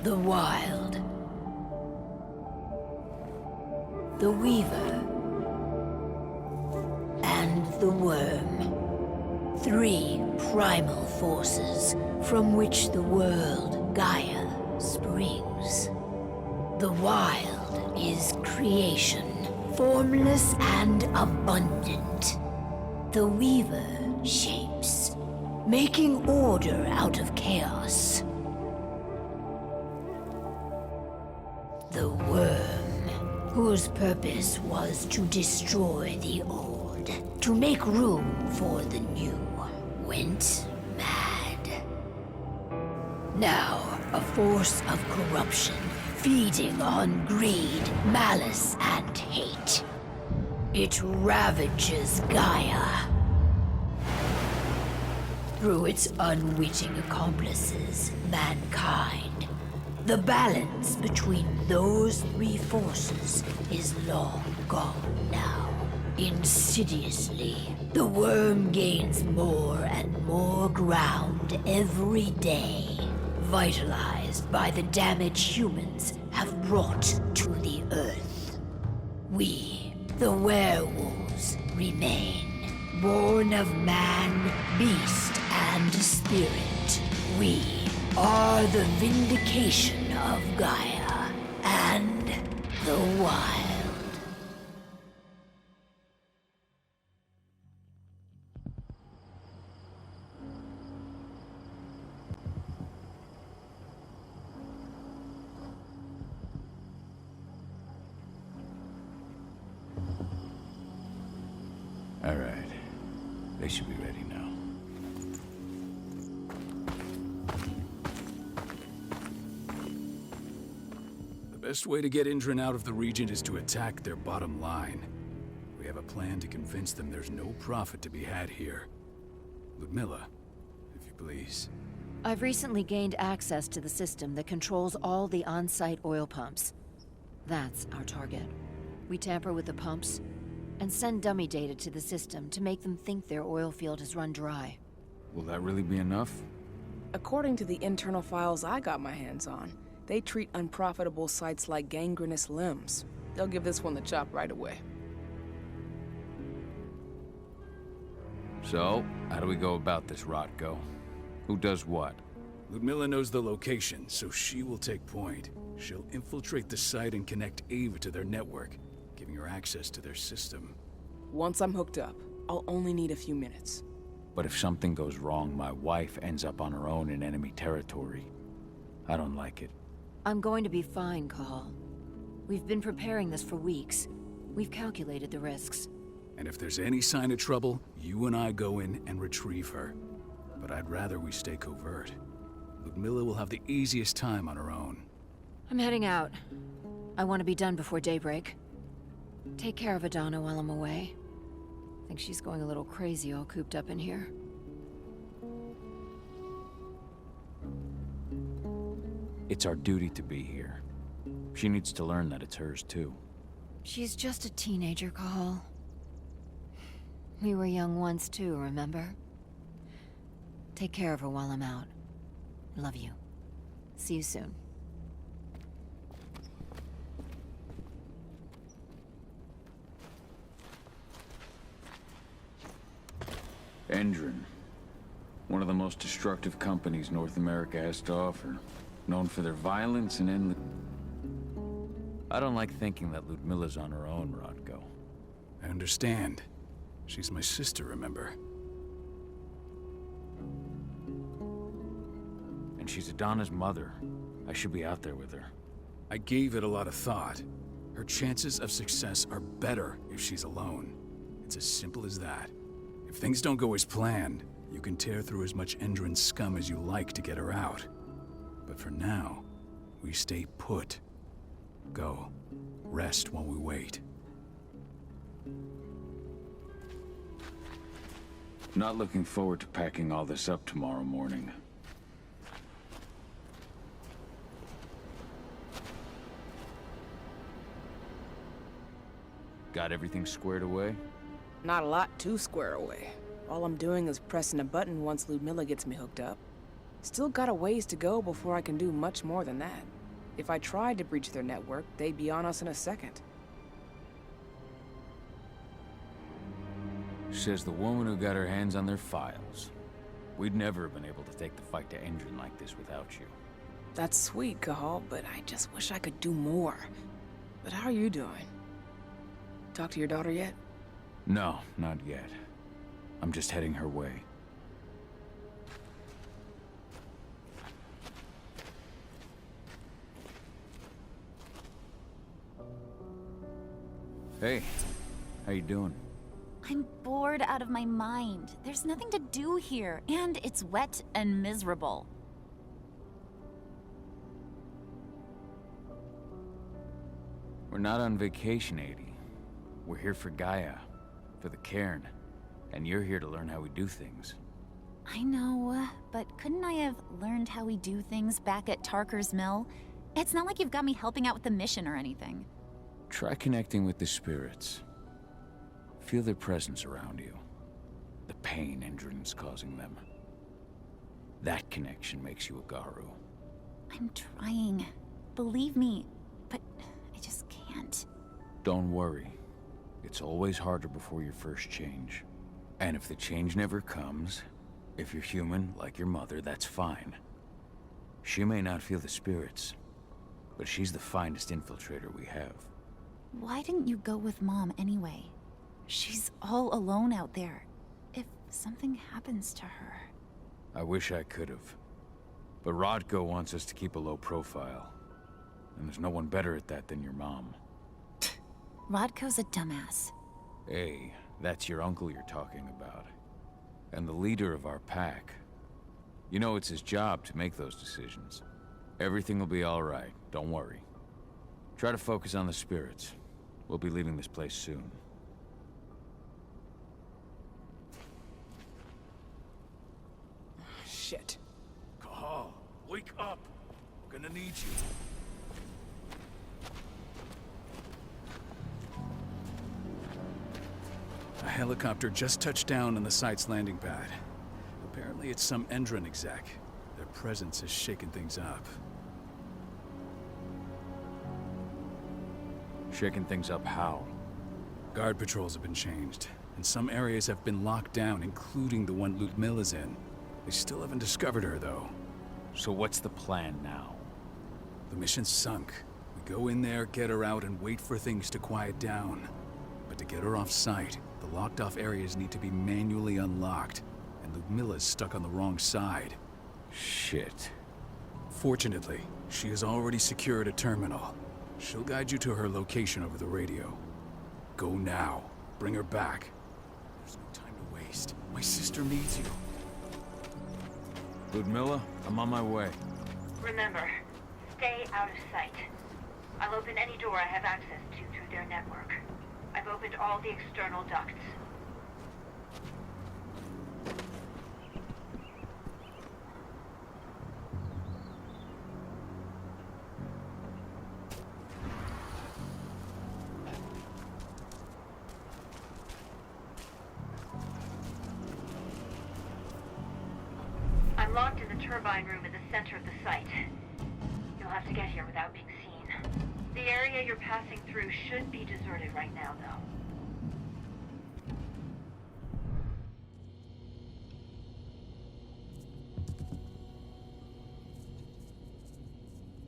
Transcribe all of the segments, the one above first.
The Wild. The Weaver. And the Worm. 3 primal forces from which the world Gaia springs. The Wild is creation, formless and abundant. The Weaver shapes, making order out of chaos. The Worm, whose purpose was to destroy the old, to make room for the new, went mad. Now, a force of corruption, feeding on greed, malice, and hate. It ravages Gaia. Through its unwitting accomplices, mankind. The balance between those 3 forces is long gone now. Insidiously, the Worm gains more and more ground every day, vitalized by the damage humans have brought to the Earth. We, the werewolves, remain, born of man, beast, and spirit. We are the vindication of Gaia and the Wild. All right. They should be ready now. The best way to get Indran out of the region is to attack their bottom line. We have a plan to convince them there's no profit to be had here. Ludmilla, if you please. I've recently gained access to the system that controls all the on-site oil pumps. That's our target. We tamper with the pumps and send dummy data to the system to make them think their oil field has run dry. Will that really be enough? According to the internal files I got my hands on, they treat unprofitable sites like gangrenous limbs. They'll give this one the chop right away. So, how do we go about this, Rotko? Who does what? Ludmilla knows the location, so she will take point. She'll infiltrate the site and connect Ava to their network, giving her access to their system. Once I'm hooked up, I'll only need a few minutes. But if something goes wrong, my wife ends up on her own in enemy territory. I don't like it. I'm going to be fine, Cahal. We've been preparing this for weeks. We've calculated the risks. And if there's any sign of trouble, you and I go in and retrieve her. But I'd rather we stay covert. Ludmilla will have the easiest time on her own. I'm heading out. I want to be done before daybreak. Take care of Adana while I'm away. I think she's going a little crazy all cooped up in here. It's our duty to be here. She needs to learn that it's hers too. She's just a teenager, Cahal. We were young once too, remember? Take care of her while I'm out. Love you. See you soon. Endron. One of the most destructive companies North America has to offer. Known for their violence and endless... I don't like thinking that Ludmilla's on her own, Rodko. I understand. She's my sister, remember? And she's Adana's mother. I should be out there with her. I gave it a lot of thought. Her chances of success are better if she's alone. It's as simple as that. If things don't go as planned, you can tear through as much Endron scum as you like to get her out. But for now, we stay put. Go. Rest while we wait. Not looking forward to packing all this up tomorrow morning. Got everything squared away? Not a lot to square away. All I'm doing is pressing a button once Ludmilla gets me hooked up. Still got a ways to go before I can do much more than that. If I tried to breach their network, they'd be on us in a second. Says the woman who got her hands on their files. We'd never have been able to take the fight to Endron like this without you. That's sweet, Cahal, but I just wish I could do more. But how are you doing? Talk to your daughter yet? No, not yet. I'm just heading her way. Hey, how you doing? I'm bored out of my mind. There's nothing to do here, and it's wet and miserable. We're not on vacation, Adie. We're here for Gaia, for the cairn, and you're here to learn how we do things. I know, but couldn't I have learned how we do things back at Tarker's Mill? It's not like you've got me helping out with the mission or anything. Try connecting with the spirits. Feel their presence around you. The pain Endron's causing them. That connection makes you a Garu. I'm trying. Believe me, but I just can't. Don't worry. It's always harder before your first change. And if the change never comes, if you're human, like your mother, that's fine. She may not feel the spirits, but she's the finest infiltrator we have. Why didn't you go with Mom anyway? She's all alone out there. If something happens to her... I wish I could have. But Rodko wants us to keep a low profile. And there's no one better at that than your mom. Rodko's a dumbass. Hey, that's your uncle you're talking about. And the leader of our pack. You know it's his job to make those decisions. Everything will be all right, don't worry. Try to focus on the spirits. We'll be leaving this place soon. Shit. Cahal, wake up! I'm gonna need you. A helicopter just touched down on the site's landing pad. Apparently it's some Endron exec. Their presence has shaken things up. Shaking things up how? Guard patrols have been changed, and some areas have been locked down, including the one Ludmilla's in. They still haven't discovered her, though. So what's the plan now? The mission's sunk. We go in there, get her out, and wait for things to quiet down. But to get her off site, the locked-off areas need to be manually unlocked, and Ludmilla's stuck on the wrong side. Shit. Fortunately, she has already secured a terminal. She'll guide you to her location over the radio. Go now. Bring her back. There's no time to waste. My sister needs you. Ludmilla, I'm on my way. Remember, stay out of sight. I'll open any door I have access to through their network. I've opened all the external ducts. I'm locked in the turbine room in the center of the site. You'll have to get here without being seen. The area you're passing through should be deserted right now, though.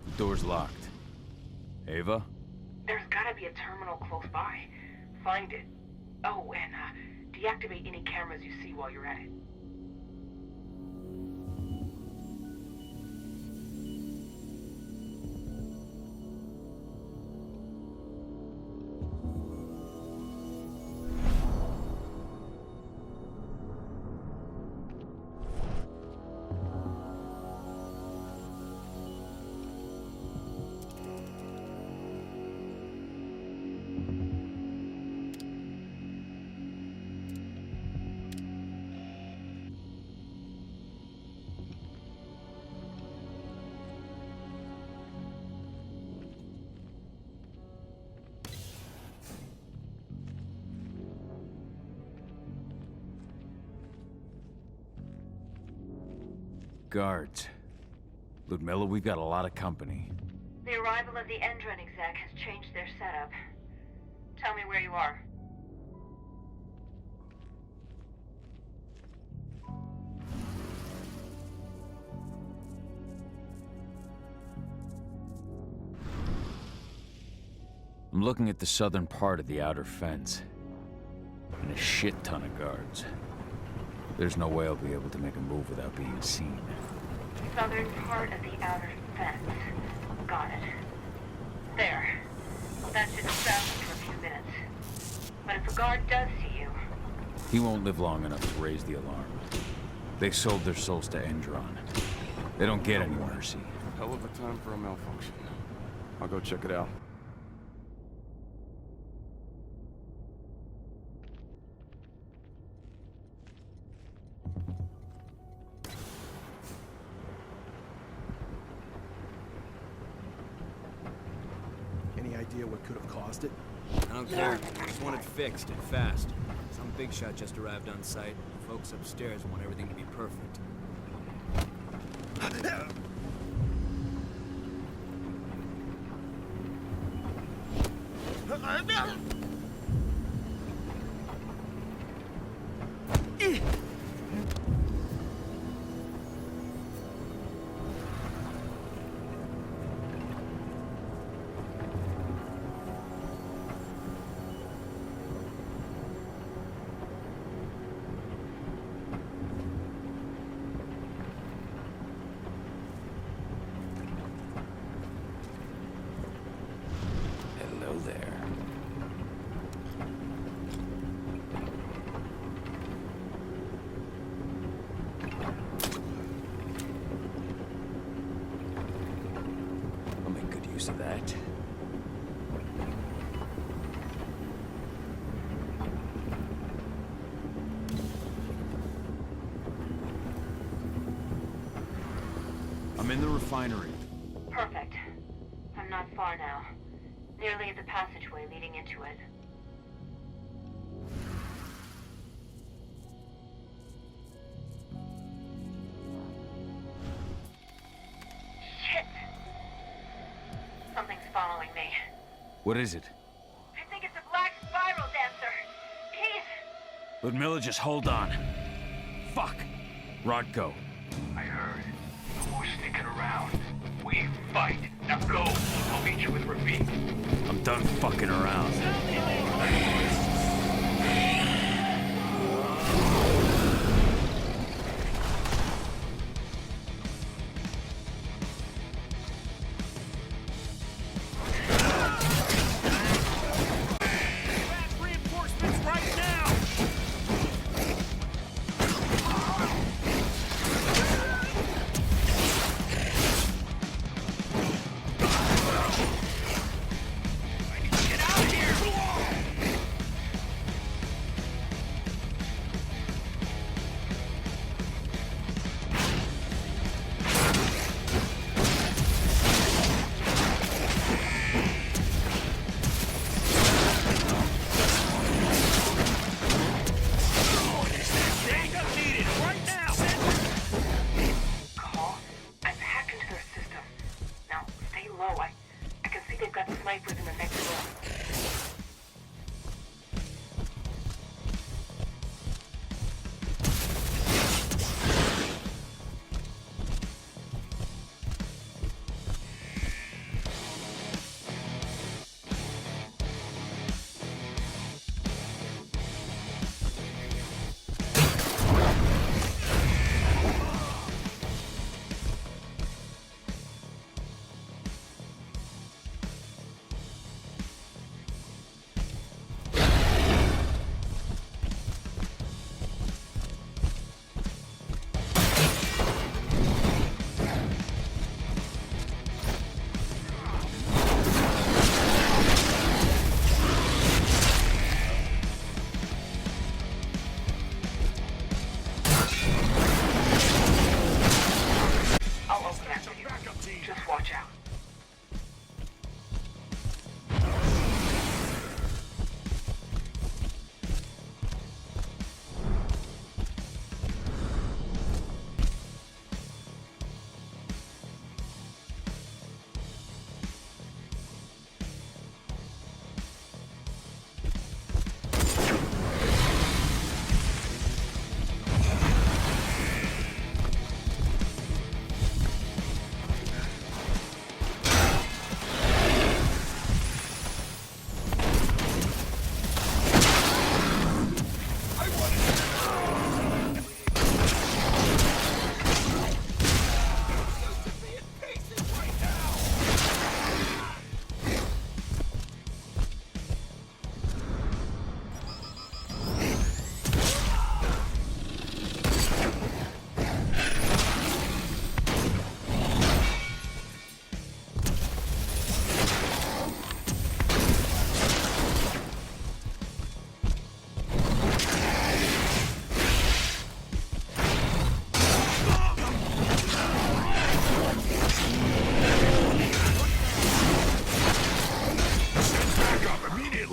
The door's locked. Ava? There's gotta be a terminal close by. Find it. Oh, and deactivate any cameras you see while you're at it. Guards. Ludmilla, we've got a lot of company. The arrival of the Endron exec has changed their setup. Tell me where you are. I'm looking at the southern part of the outer fence. And a shit ton of guards. There's no way I'll be able to make a move without being seen. Southern part of the outer fence. Got it. There. That should stop you for a few minutes. But if a guard does see you... He won't live long enough to raise the alarm. They sold their souls to Endron. They don't get any mercy. Hell of a time for a malfunction. I'll go check it out. Any idea what could have caused it? I don't care. I just want it fixed and fast. Some big shot just arrived on site. The folks upstairs want everything to be perfect. Hello there. I'll make good use of that. I'm in the refinery. Perfect. I'm not far now. Nearly at the passageway leading into it. Shit! Something's following me. What is it? I think it's a black spiral dancer. He's... Ludmilla, just hold on. Fuck. Rodko. I heard. No more sticking around. We fight. Now go. I'll meet you with Rafik. I'm done fucking around. Reinforcements right now! I need to get out of here!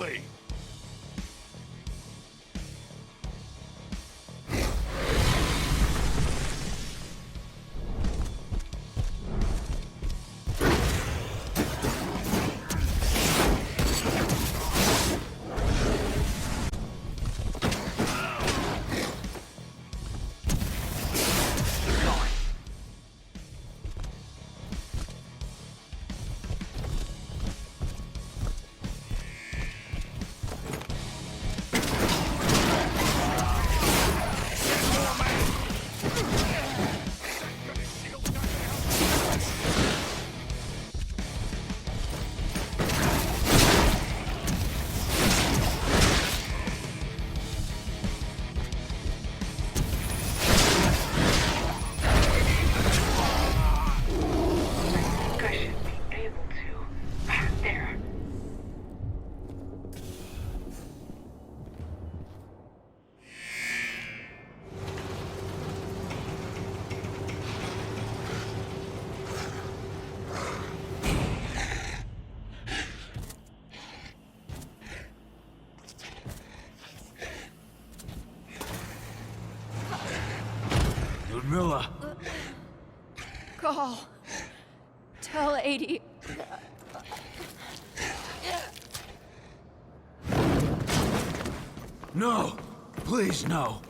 quickly! Ludmilla! Call. Tell 80. No! Please, no!